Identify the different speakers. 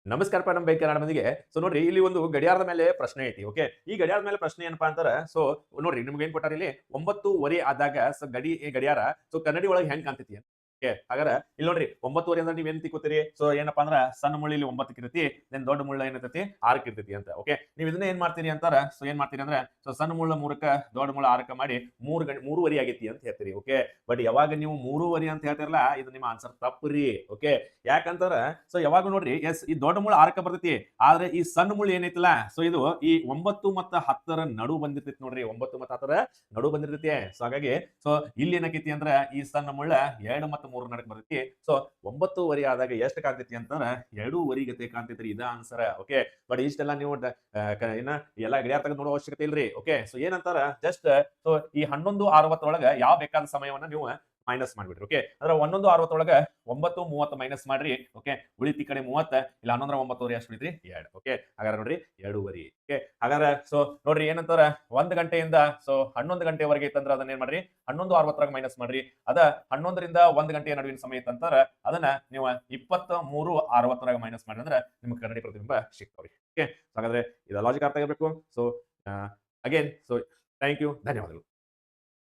Speaker 1: ನಮಸ್ಕಾರ ನಮ್ಮ ಬೈಕ್ ಕನ್ನಡ ಮಂದಿಗೆ. ಸೊ ನೋಡ್ರಿ ಇಲ್ಲಿ ಒಂದು ಗಡಿಯಾರದ ಮೇಲೆ ಪ್ರಶ್ನೆ ಐತಿ. ಓಕೆ, ಈ ಗಡಿಯಾರದ ಮೇಲೆ ಪ್ರಶ್ನೆ ಏನಪ್ಪಾ ಅಂತಾರ, ಸೊ ನೋಡ್ರಿ ನಿಮ್ಗೆ ಏನ್ ಕೊಟ್ಟಾರ ಇಲ್ಲಿ 9:15 ಆದಾಗ ಸೊ ಗಡಿಯಾರ ಸೊ ಕನ್ನಡಿ ಒಳಗೆ ಹೆಂಗ್ ಕಾಣ್ತೈತಿ ಅಂತ. ಓಕೆ, ಹಾಗಾರ ಇಲ್ಲಿ ನೋಡ್ರಿ 9:15 ಅಂದ್ರೆ ನೀವ್ ಏನ್ ತಿಳ್ಕೊತೀರಿ? ಸೊ ಏನಪ್ಪಾ ಅಂದ್ರ ಸಣ್ಣ ಮುಳ್ಳು ಇಲ್ಲಿ 9ಕ್ಕೆ ಇರ್ತೈತಿ, ದೆನ್ ದೊಡ್ಡ ಮುಳ್ಳ ಏನಿರ್ತೈತಿ 6ಕ್ಕೆ ಇರ್ತೈತಿ ಅಂತ. ಓಕೆ, ನೀವ್ ಇದನ್ನ ಏನ್ ಮಾಡ್ತೀರಿ ಅಂತಾರ, ಸೊ ಏನ್ ಮಾಡ್ತೀರಿ ಅಂದ್ರೆ ಸೊ ಸಣ್ಣ ಮುಳ್ಳ 3ಕ್ಕ ದೊಡ್ಡ ಮುಳ್ಳ 6ಕ್ಕ ಮಾಡಿ 3:30 ಆಗೈತಿ ಅಂತ ಹೇಳ್ತೀರಿ. ಓಕೆ, ಬಟ್ ಯಾವಾಗ ನೀವು 3:30 ಅಂತ ಹೇಳ್ತಿರಲ್ಲ, ಇದು ನಿಮ್ಮ ಆನ್ಸರ್ ತಪ್ಪುರಿ. ಓಕೆ, ಯಾಕಂತಾರ ಸೊ ಯಾವಾಗ ನೋಡ್ರಿ ಎಸ್ ಈ ದೊಡ್ಡ ಮುಳ್ಳು 6ಕ್ಕೆ ಬರ್ತೈತಿ, ಆದ್ರೆ ಈ ಸಣ್ಣ ಮುಳ್ಳು ಏನೈತಲ್ಲ ಸೊ ಇದು ಈ 9 ಮತ್ತು 10ರ ನಡು ಬಂದಿರ್ತೈತಿ ನೋಡ್ರಿ. 9 ಮತ್ತು 10ರ ನಡು ಬಂದಿರ್ತೈತಿ. ಸೊ ಹಾಗಾಗಿ ಸೊ ಇಲ್ಲಿ ಏನಾಕೈತಿ ಅಂದ್ರ ಈ ಸಣ್ಣ ಮುಳ್ಳ 2 ಮತ್ತು 3 ನಡಕ್ ಬರ್ತೈತಿ. ಸೊ 9:30 ಆದಾಗ ಎಷ್ಟು ಕಾಣ್ತೈತಿ ಅಂತಂದ್ರ 2:30 ಗತೆ ಕಾಣ್ತೈತ್ರಿ. ಇದ ಆನ್ಸರ್. ಓಕೆ, ಬಟ್ ಇಷ್ಟೆಲ್ಲ ನೀವು ಏನ ಎಲ್ಲ ಗಡಿಯಾರ ತೆಗೆದು ನೋಡೋ ಅವಶ್ಯಕತೆ ಇಲ್ರಿ. ಓಕೆ, ಸೊ ಏನಂತಾರ ಜಸ್ಟ್ ಸೊ ಈ 11:60 ಒಳಗ ಯಾವ ಬೇಕಾದ ಸಮಯವನ್ನ ನೀವು ಮೈನಸ್ ಮಾಡ್ಬಿಡ್ರಿ. ಓಕೆ, ಅಂದ್ರೆ 11:60 ಒಳಗ 9:30 ಮೈನಸ್ ಮಾಡ್ರಿ. ಓಕೆ, ಉಳಿತಿ ಕಡೆ 30 ಇಲ್ಲ 11 9 ಎಷ್ಟು ಉಳಿತ್ರಿ 2. ಓಕೆ, ಹಾಗಾದ್ರೆ ನೋಡ್ರಿ 2:30. ಓಕೆ, ಹಾಗಾದ್ರೆ ಸೊ ನೋಡ್ರಿ ಏನಂತಾರ 1 ಗಂಟೆಯಿಂದ ಸೊ 11 ಗಂಟೆವರೆಗೆ ಇತ್ತಂದ್ರ ಅದನ್ನ ಏನ್ ಮಾಡ್ರಿ 11:60 ಮೈನಸ್ ಮಾಡ್ರಿ. ಅದ 11ರಿಂದ 1 ಗಂಟೆಯ ನಡುವಿನ ಸಮಯ ಇತ್ತಂತಾರ ಅದನ್ನ ನೀವು 23:60 ಮೈನಸ್ ಮಾಡ್ರಿ ಅಂದ್ರೆ ನಿಮ್ಗೆ ಕನ್ನಡಿ ಪ್ರತಿಬಿಂಬ ಸಿಗ್ತಾವ್ರಿ. ಓಕೆ, ಹಾಗಾದ್ರೆ ಇದು ಲಾಜಿಕ್ ಅರ್ಥ ಆಗಿರ್ಬೇಕು. So again so thank you, ಧನ್ಯವಾದಗಳು.